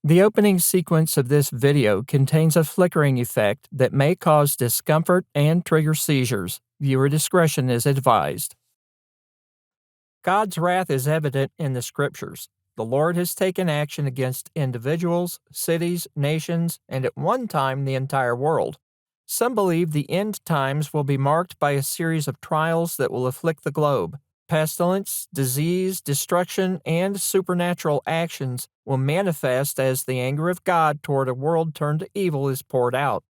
The opening sequence of this video contains a flickering effect that may cause discomfort and trigger seizures. Viewer discretion is advised. God's wrath is evident in the Scriptures. The Lord has taken action against individuals, cities, nations, and at one time the entire world. Some believe the end times will be marked by a series of trials that will afflict the globe. Pestilence, disease, destruction, and supernatural actions will manifest as the anger of God toward a world turned to evil is poured out.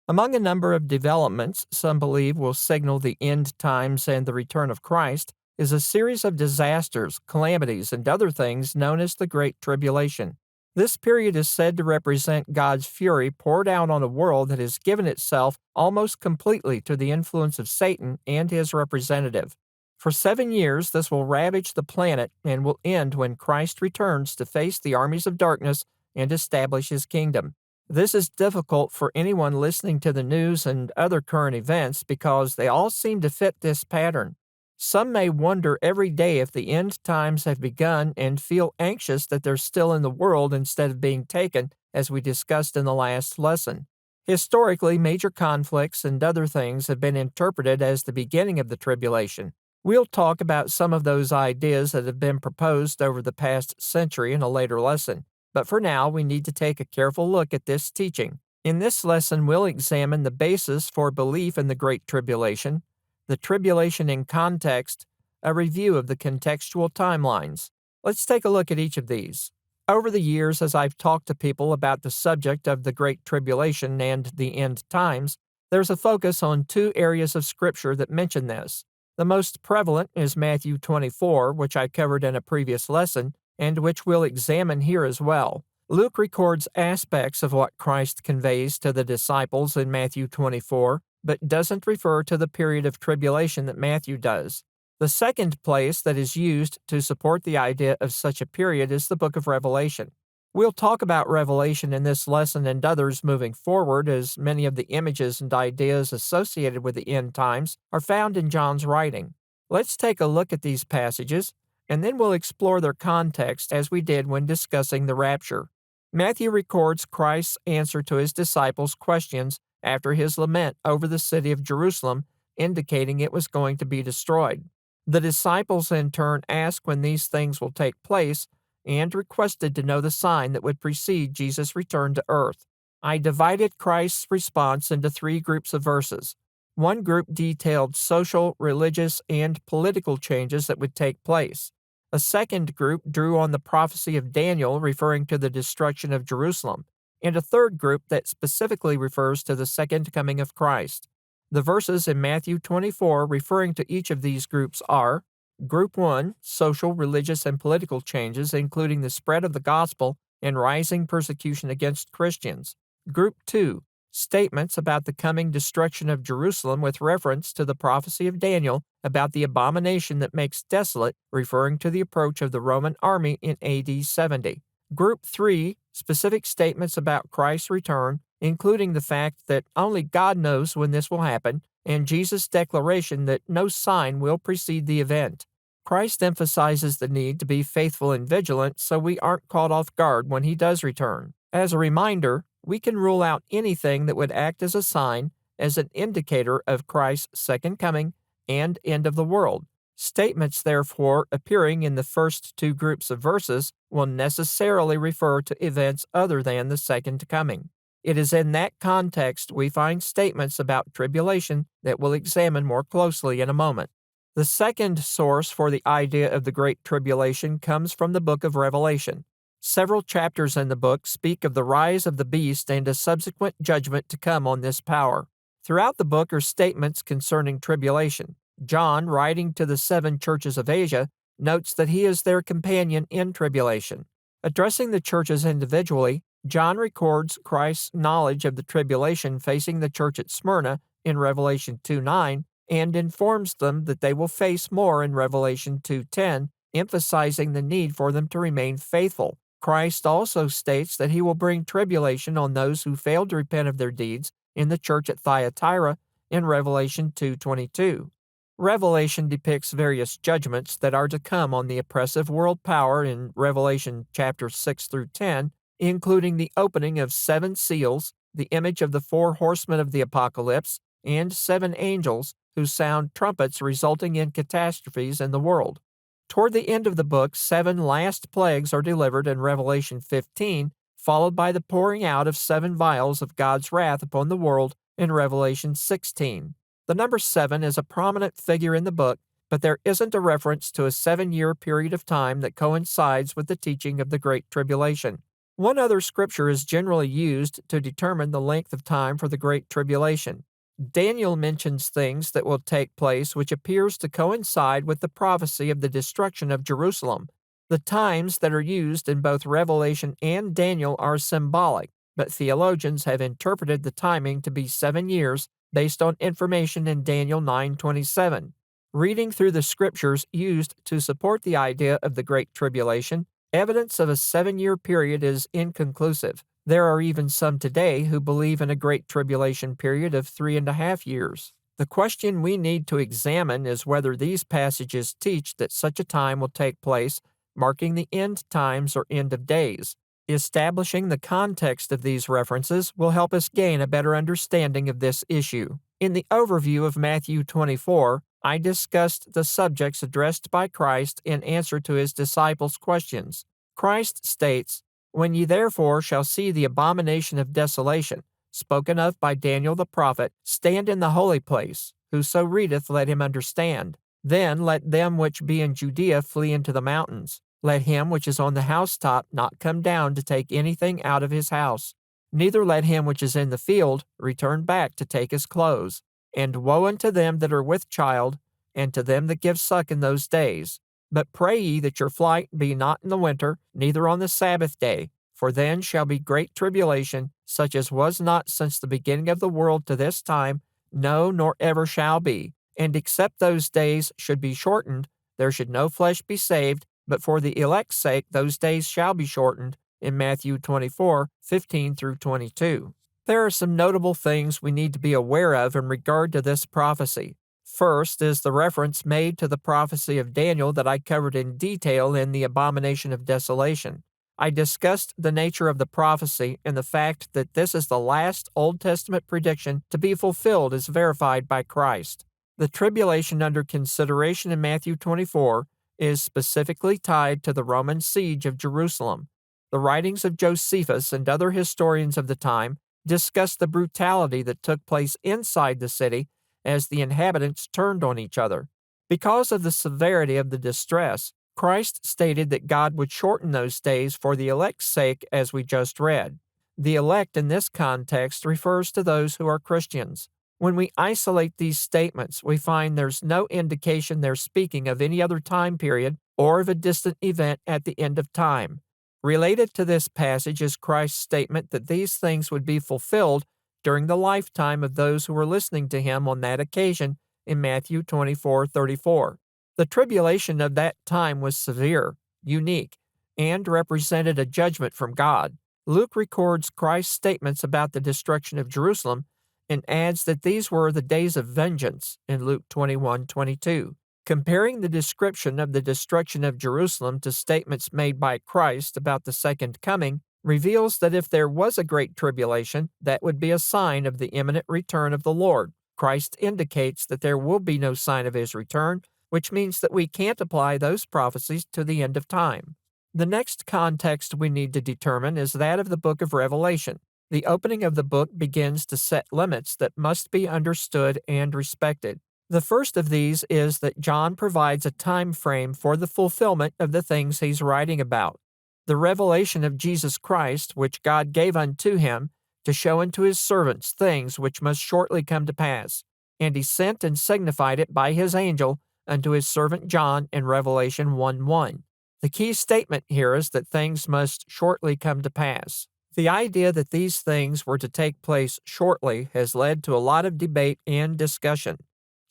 Among a number of developments some believe will signal the end times and the return of Christ is a series of disasters, calamities, and other things known as the Great Tribulation. This period is said to represent God's fury poured out on a world that has given itself almost completely to the influence of Satan and his representative. For 7 years, this will ravage the planet and will end when Christ returns to face the armies of darkness and establish his kingdom. This is difficult for anyone listening to the news and other current events because they all seem to fit this pattern. Some may wonder every day if the end times have begun and feel anxious that they're still in the world instead of being taken, as we discussed in the last lesson. Historically, major conflicts and other things have been interpreted as the beginning of the tribulation. We'll talk about some of those ideas that have been proposed over the past century in a later lesson. But for now, we need to take a careful look at this teaching. In this lesson, we'll examine the basis for belief in the Great Tribulation, the tribulation in context, a review of the contextual timelines. Let's take a look at each of these. Over the years, as I've talked to people about the subject of the Great Tribulation and the end times, there's a focus on two areas of Scripture that mention this. The most prevalent is Matthew 24, which I covered in a previous lesson, and which we'll examine here as well. Luke records aspects of what Christ conveys to the disciples in Matthew 24, but doesn't refer to the period of tribulation that Matthew does. The second place that is used to support the idea of such a period is the book of Revelation. We'll talk about Revelation in this lesson and others moving forward, as many of the images and ideas associated with the end times are found in John's writing. Let's take a look at these passages, and then we'll explore their context as we did when discussing the rapture. Matthew records Christ's answer to his disciples' questions after his lament over the city of Jerusalem, indicating it was going to be destroyed. The disciples in turn asked when these things will take place and requested to know the sign that would precede Jesus' return to earth. I divided Christ's response into 3 groups of verses. One group detailed social, religious, and political changes that would take place. A second group drew on the prophecy of Daniel referring to the destruction of Jerusalem, and a third group that specifically refers to the second coming of Christ. The verses in Matthew 24 referring to each of these groups are: Group 1, social, religious, and political changes, including the spread of the gospel and rising persecution against Christians. Group 2, statements about the coming destruction of Jerusalem with reference to the prophecy of Daniel about the abomination that makes desolate, referring to the approach of the Roman army in AD 70. Group 3, specific statements about Christ's return, including the fact that only God knows when this will happen, and Jesus' declaration that no sign will precede the event. Christ emphasizes the need to be faithful and vigilant so we aren't caught off guard when he does return. As a reminder, we can rule out anything that would act as a sign, as an indicator of Christ's second coming and end of the world. Statements, therefore, appearing in the first 2 groups of verses will necessarily refer to events other than the second coming. It is in that context we find statements about tribulation that we'll examine more closely in a moment. The second source for the idea of the Great Tribulation comes from the book of Revelation. Several chapters in the book speak of the rise of the beast and a subsequent judgment to come on this power. Throughout the book are statements concerning tribulation. John, writing to the 7 churches of Asia, notes that he is their companion in tribulation. Addressing the churches individually, John records Christ's knowledge of the tribulation facing the church at Smyrna in Revelation 2:9 and informs them that they will face more in Revelation 2:10, emphasizing the need for them to remain faithful. Christ also states that he will bring tribulation on those who failed to repent of their deeds in the church at Thyatira in Revelation 2:22. Revelation depicts various judgments that are to come on the oppressive world power in Revelation chapters 6 through 10, including the opening of 7 seals, the image of the 4 horsemen of the apocalypse, and 7 angels who sound trumpets, resulting in catastrophes in the world. Toward the end of the book, 7 last plagues are delivered in Revelation 15, followed by the pouring out of 7 vials of God's wrath upon the world in Revelation 16. The number 7 is a prominent figure in the book, but there isn't a reference to a 7-year period of time that coincides with the teaching of the Great Tribulation. One other scripture is generally used to determine the length of time for the Great Tribulation. Daniel mentions things that will take place which appears to coincide with the prophecy of the destruction of Jerusalem. The times that are used in both Revelation and Daniel are symbolic, but theologians have interpreted the timing to be 7 years based on information in Daniel 9:27. Reading through the scriptures used to support the idea of the Great Tribulation, evidence of a 7-year period is inconclusive. There are even some today who believe in a Great Tribulation period of 3.5 years. The question we need to examine is whether these passages teach that such a time will take place, marking the end times or end of days. Establishing the context of these references will help us gain a better understanding of this issue. In the overview of Matthew 24, I discussed the subjects addressed by Christ in answer to his disciples' questions. Christ states, "When ye therefore shall see the abomination of desolation, spoken of by Daniel the prophet, stand in the holy place. Whoso readeth, let him understand. Then let them which be in Judea flee into the mountains. Let him which is on the housetop not come down to take anything out of his house. Neither let him which is in the field return back to take his clothes. And woe unto them that are with child, and to them that give suck in those days. But pray ye that your flight be not in the winter, neither on the Sabbath day, for then shall be great tribulation, such as was not since the beginning of the world to this time, no, nor ever shall be. And except those days should be shortened, there should no flesh be saved, but for the elect's sake those days shall be shortened," in Matthew 24:15 through 22. There are some notable things we need to be aware of in regard to this prophecy. First is the reference made to the prophecy of Daniel that I covered in detail in the Abomination of Desolation. I discussed the nature of the prophecy and the fact that this is the last Old Testament prediction to be fulfilled as verified by Christ. The tribulation under consideration in Matthew 24 is specifically tied to the Roman siege of Jerusalem. The writings of Josephus and other historians of the time discuss the brutality that took place inside the city as the inhabitants turned on each other. Because of the severity of the distress, Christ stated that God would shorten those days for the elect's sake, as we just read. The elect in this context refers to those who are Christians. When we isolate these statements, we find there's no indication they're speaking of any other time period or of a distant event at the end of time. Related to this passage is Christ's statement that these things would be fulfilled during the lifetime of those who were listening to him on that occasion in Matthew 24:34. The tribulation of that time was severe, unique, and represented a judgment from God. Luke records Christ's statements about the destruction of Jerusalem and adds that these were the days of vengeance in Luke 21:22. Comparing the description of the destruction of Jerusalem to statements made by Christ about the second coming reveals that if there was a great tribulation, that would be a sign of the imminent return of the Lord. Christ indicates that there will be no sign of his return, which means that we can't apply those prophecies to the end of time. The next context we need to determine is that of the book of Revelation. The opening of the book begins to set limits that must be understood and respected. The first of these is that John provides a time frame for the fulfillment of the things he's writing about. The revelation of Jesus Christ, which God gave unto him, to show unto his servants things which must shortly come to pass. And he sent and signified it by his angel unto his servant John in Revelation 1:1. The key statement here is that things must shortly come to pass. The idea that these things were to take place shortly has led to a lot of debate and discussion.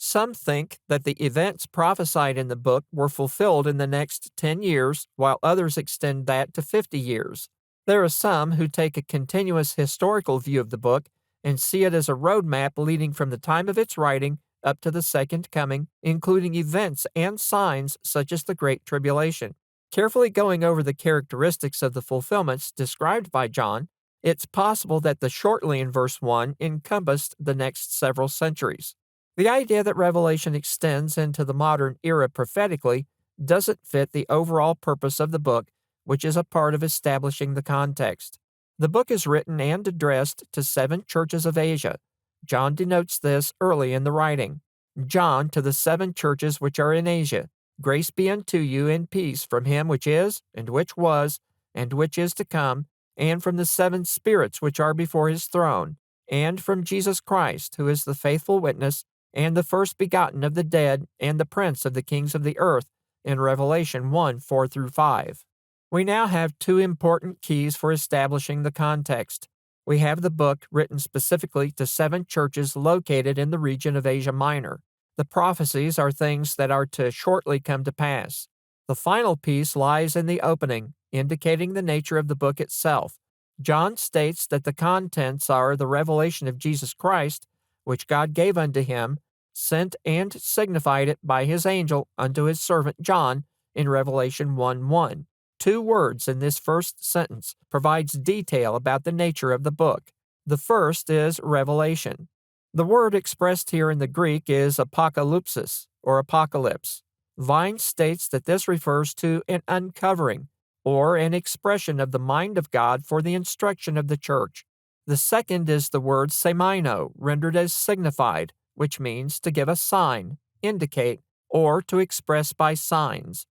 Some think that the events prophesied in the book were fulfilled in the next 10 years, while others extend that to 50 years. There are some who take a continuous historical view of the book and see it as a roadmap leading from the time of its writing up to the second coming, including events and signs such as the Great Tribulation. Carefully going over the characteristics of the fulfillments described by John, it's possible that the shortly in verse 1 encompassed the next several centuries. The idea that Revelation extends into the modern era prophetically doesn't fit the overall purpose of the book, which is a part of establishing the context. The book is written and addressed to 7 churches of Asia. John denotes this early in the writing. John to the 7 churches which are in Asia. Grace be unto you and peace from him which is, and which was, and which is to come, and from the 7 spirits which are before his throne, and from Jesus Christ, who is the faithful witness, and the first begotten of the dead, and the prince of the kings of the earth, in Revelation 1:4-5. We now have 2 important keys for establishing the context. We have the book written specifically to 7 churches located in the region of Asia Minor. The prophecies are things that are to shortly come to pass. The final piece lies in the opening, indicating the nature of the book itself. John states that the contents are the revelation of Jesus Christ, which God gave unto him, sent and signified it by his angel unto his servant John in Revelation 1:1. 2 words in this first sentence provides detail about the nature of the book. The first is revelation. The word expressed here in the Greek is apocalypsis, or apocalypse. Vine states that this refers to an uncovering, or an expression of the mind of God for the instruction of the church. The second is the word semino, rendered as signified, which means to give a sign, indicate, or to express by signs.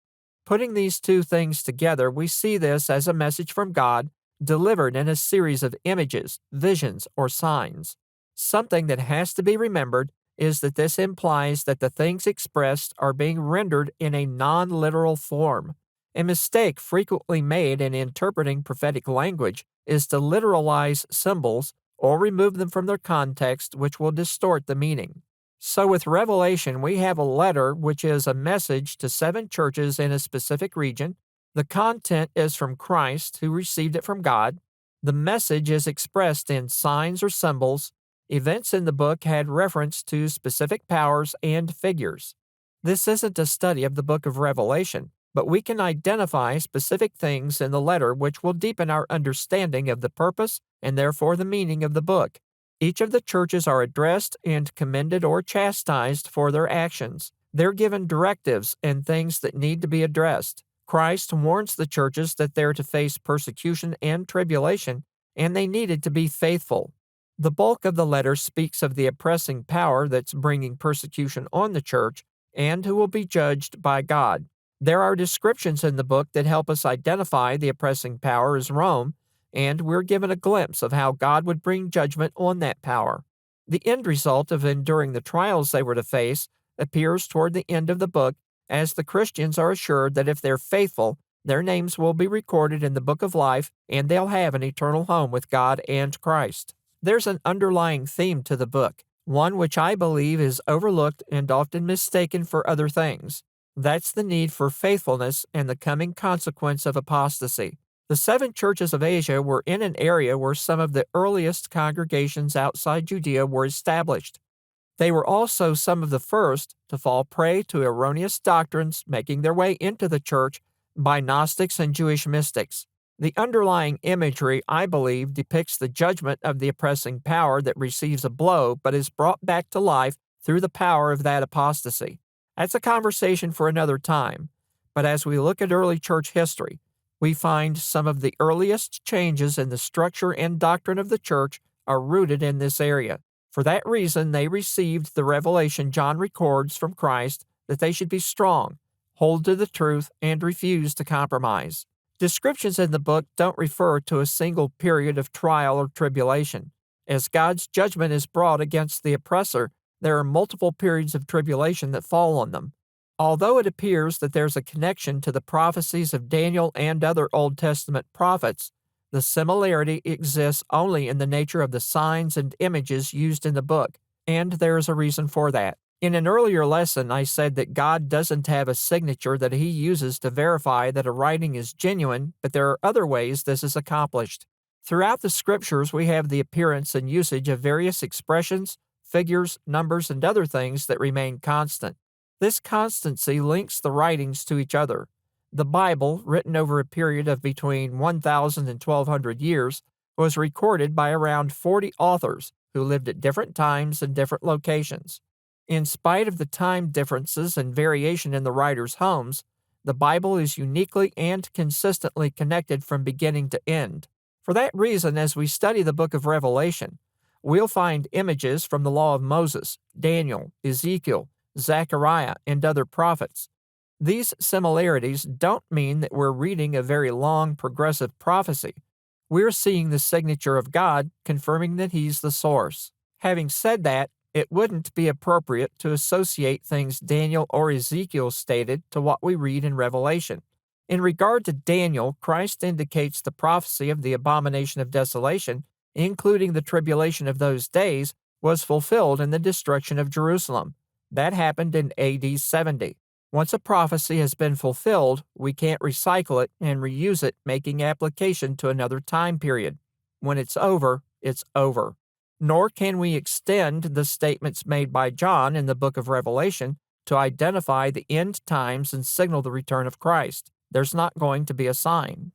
Putting these 2 things together, we see this as a message from God delivered in a series of images, visions, or signs. Something that has to be remembered is that this implies that the things expressed are being rendered in a non-literal form. A mistake frequently made in interpreting prophetic language is to literalize symbols or remove them from their context, which will distort the meaning. So with Revelation, we have a letter which is a message to 7 churches in a specific region. The content is from Christ, who received it from God. The message is expressed in signs or symbols. Events in the book had reference to specific powers and figures. This isn't a study of the book of Revelation, but we can identify specific things in the letter which will deepen our understanding of the purpose and therefore the meaning of the book. Each of the churches are addressed and commended or chastised for their actions. They're given directives and things that need to be addressed. Christ warns the churches that they're to face persecution and tribulation, and they needed to be faithful. The bulk of the letter speaks of the oppressing power that's bringing persecution on the church and who will be judged by God. There are descriptions in the book that help us identify the oppressing power as Rome, and we're given a glimpse of how God would bring judgment on that power. The end result of enduring the trials they were to face appears toward the end of the book, as the Christians are assured that if they're faithful, their names will be recorded in the book of life and they'll have an eternal home with God and Christ. There's an underlying theme to the book, one which I believe is overlooked and often mistaken for other things. That's the need for faithfulness and the coming consequence of apostasy. The 7 churches of Asia were in an area where some of the earliest congregations outside Judea were established. They were also some of the first to fall prey to erroneous doctrines making their way into the church by Gnostics and Jewish mystics. The underlying imagery, I believe, depicts the judgment of the oppressing power that receives a blow but is brought back to life through the power of that apostasy. That's a conversation for another time, but as we look at early church history, we find some of the earliest changes in the structure and doctrine of the church are rooted in this area. For that reason, they received the revelation John records from Christ that they should be strong, hold to the truth, and refuse to compromise. Descriptions in the book don't refer to a single period of trial or tribulation. As God's judgment is brought against the oppressor, there are multiple periods of tribulation that fall on them. Although it appears that there's a connection to the prophecies of Daniel and other Old Testament prophets, the similarity exists only in the nature of the signs and images used in the book, and there is a reason for that. In an earlier lesson, I said that God doesn't have a signature that He uses to verify that a writing is genuine, but there are other ways this is accomplished. Throughout the Scriptures, we have the appearance and usage of various expressions, figures, numbers, and other things that remain constant. This constancy links the writings to each other. The Bible, written over a period of between 1,000 and 1,200 years, was recorded by around 40 authors who lived at different times and different locations. In spite of the time differences and variation in the writers' homes, the Bible is uniquely and consistently connected from beginning to end. For that reason, as we study the book of Revelation, we'll find images from the law of Moses, Daniel, Ezekiel, Zechariah, and other prophets. These similarities don't mean that we're reading a very long, progressive prophecy. We're seeing the signature of God, confirming that He's the source. Having said that, it wouldn't be appropriate to associate things Daniel or Ezekiel stated to what we read in Revelation. In regard to Daniel, Christ indicates the prophecy of the abomination of desolation, including the tribulation of those days, was fulfilled in the destruction of Jerusalem. That happened in AD 70. Once a prophecy has been fulfilled, we can't recycle it and reuse it, making application to another time period. When it's over, it's over. Nor can we extend the statements made by John in the book of Revelation to identify the end times and signal the return of Christ. There's not going to be a sign.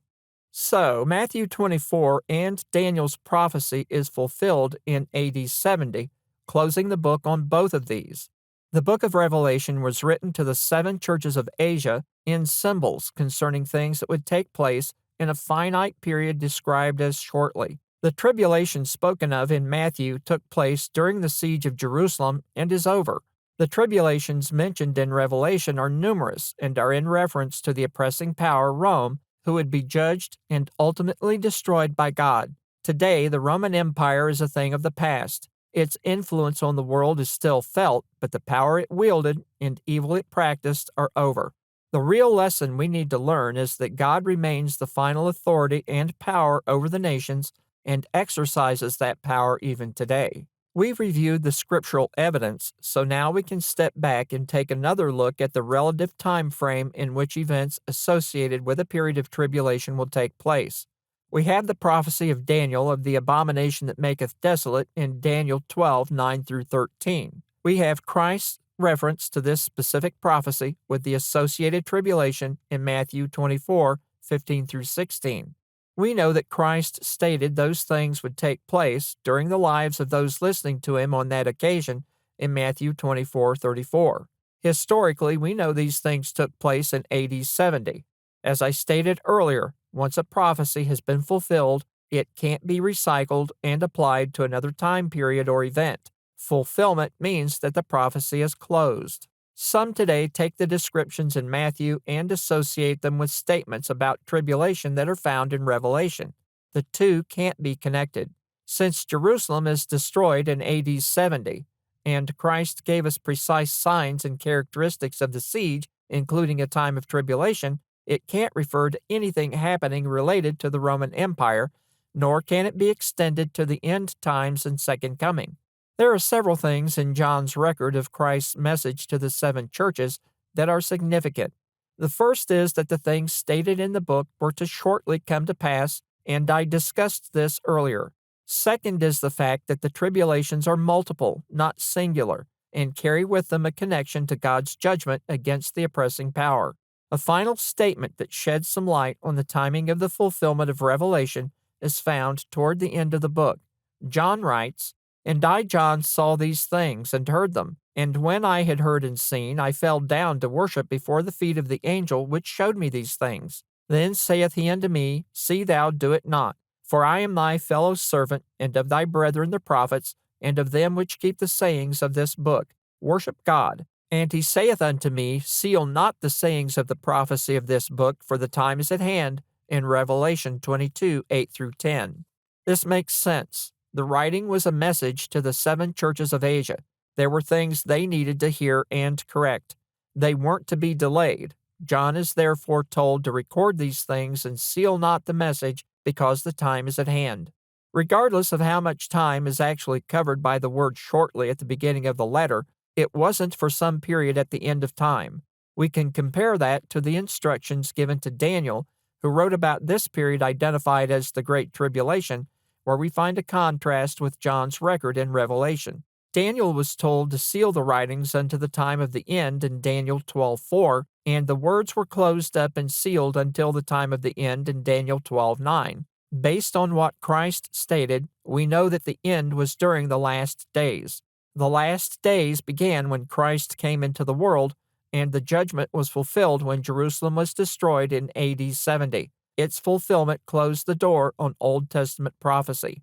So, Matthew 24 and Daniel's prophecy is fulfilled in AD 70, closing the book on both of these. The book of Revelation was written to the 7 churches of Asia in symbols concerning things that would take place in a finite period described as shortly. The tribulation spoken of in Matthew took place during the siege of Jerusalem and is over. The tribulations mentioned in Revelation are numerous and are in reference to the oppressing power Rome, who would be judged and ultimately destroyed by God. Today, the Roman Empire is a thing of the past. Its influence on the world is still felt, but the power it wielded and evil it practiced are over. The real lesson we need to learn is that God remains the final authority and power over the nations and exercises that power even today. We've reviewed the scriptural evidence, so now we can step back and take another look at the relative time frame in which events associated with a period of tribulation will take place. We have the prophecy of Daniel of the abomination that maketh desolate in Daniel 12:9-13. We have Christ's reference to this specific prophecy with the associated tribulation in Matthew 24:15-16. We know that Christ stated those things would take place during the lives of those listening to Him on that occasion in Matthew 24:34. Historically, we know these things took place in AD 70. As I stated earlier, once a prophecy has been fulfilled, it can't be recycled and applied to another time period or event. Fulfillment means that the prophecy is closed. Some today take the descriptions in Matthew and associate them with statements about tribulation that are found in Revelation. The two can't be connected. Since Jerusalem is destroyed in AD 70, and Christ gave us precise signs and characteristics of the siege, including a time of tribulation, it can't refer to anything happening related to the Roman Empire, nor can it be extended to the end times and second coming. There are several things in John's record of Christ's message to the 7 churches that are significant. The first is that the things stated in the book were to shortly come to pass, and I discussed this earlier. Second is the fact that the tribulations are multiple, not singular, and carry with them a connection to God's judgment against the oppressing power. A final statement that sheds some light on the timing of the fulfillment of Revelation is found toward the end of the book. John writes, "And I, John, saw these things and heard them. And when I had heard and seen, I fell down to worship before the feet of the angel which showed me these things. Then saith he unto me, See thou do it not. For I am thy fellow servant, and of thy brethren the prophets, and of them which keep the sayings of this book. Worship God. And he saith unto me, Seal not the sayings of the prophecy of this book, for the time is at hand. In Revelation 22:8-10. This makes sense. The writing was a message to the 7 churches of Asia. There were things they needed to hear and correct. They weren't to be delayed. John is therefore told to record these things and seal not the message because the time is at hand. Regardless of how much time is actually covered by the word shortly at the beginning of the letter, It wasn't for some period at the end of time. We can compare that to the instructions given to Daniel, who wrote about this period identified as the Great Tribulation, where we find a contrast with John's record in Revelation. Daniel was told to seal the writings unto the time of the end in Daniel 12:4, and the words were closed up and sealed until the time of the end in Daniel 12:9. Based on what Christ stated, we know that the end was during the last days. The last days began when Christ came into the world, and the judgment was fulfilled when Jerusalem was destroyed in AD 70. Its fulfillment closed the door on Old Testament prophecy.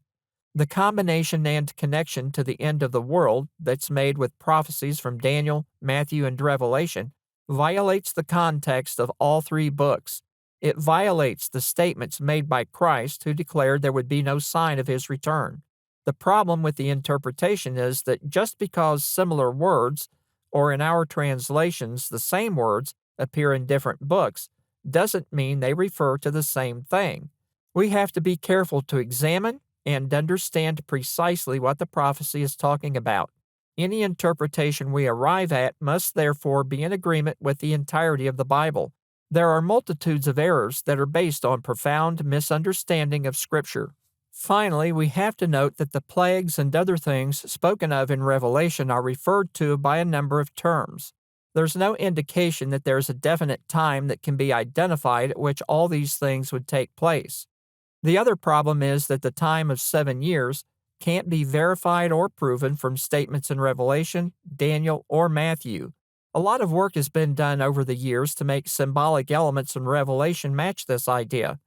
The combination and connection to the end of the world that's made with prophecies from Daniel, Matthew, and Revelation violates the context of all three books. It violates the statements made by Christ, who declared there would be no sign of his return. The problem with the interpretation is that just because similar words, or in our translations, the same words, appear in different books, doesn't mean they refer to the same thing. We have to be careful to examine and understand precisely what the prophecy is talking about. Any interpretation we arrive at must therefore be in agreement with the entirety of the Bible. There are multitudes of errors that are based on profound misunderstanding of Scripture. Finally, we have to note that the plagues and other things spoken of in Revelation are referred to by a number of terms. There's no indication that there's a definite time that can be identified at which all these things would take place. The other problem is that the time of 7 years can't be verified or proven from statements in Revelation, Daniel, or Matthew. A lot of work has been done over the years to make symbolic elements in Revelation match this idea.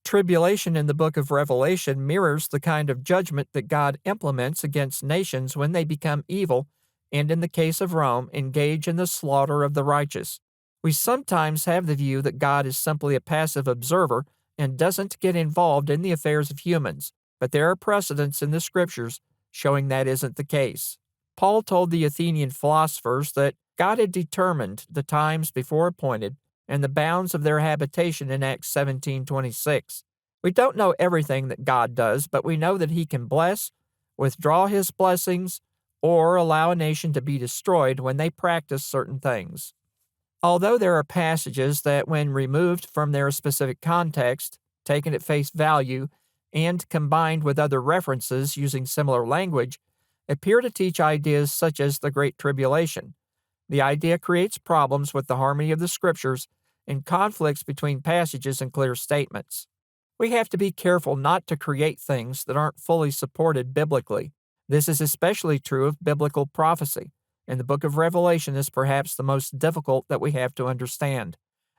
Tribulation in the book of Revelation mirrors the kind of judgment that God implements against nations when they become evil, and in the case of Rome, engage in the slaughter of the righteous. We sometimes have the view that God is simply a passive observer and doesn't get involved in the affairs of humans, but there are precedents in the Scriptures showing that isn't the case. Paul told the Athenian philosophers that God had determined the times before appointed and the bounds of their habitation in Acts 17:26. We don't know everything that God does, but we know that he can bless, withdraw his blessings, or allow a nation to be destroyed when they practice certain things. Although there are passages that, when removed from their specific context, taken at face value, and combined with other references using similar language, appear to teach ideas such as the Great Tribulation, the idea creates problems with the harmony of the Scriptures and conflicts between passages and clear statements. We have to be careful not to create things that aren't fully supported biblically. This is especially true of biblical prophecy, and the book of Revelation is perhaps the most difficult that we have to understand.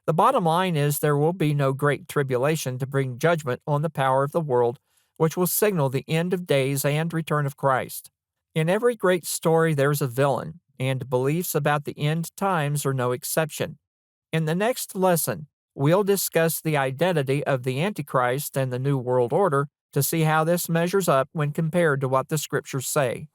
The bottom line is there will be no great tribulation to bring judgment on the power of the world, which will signal the end of days and return of Christ. In every great story there's a villain, and beliefs about the end times are no exception. In the next lesson, we'll discuss the identity of the Antichrist and the New World Order to see how this measures up when compared to what the Scriptures say.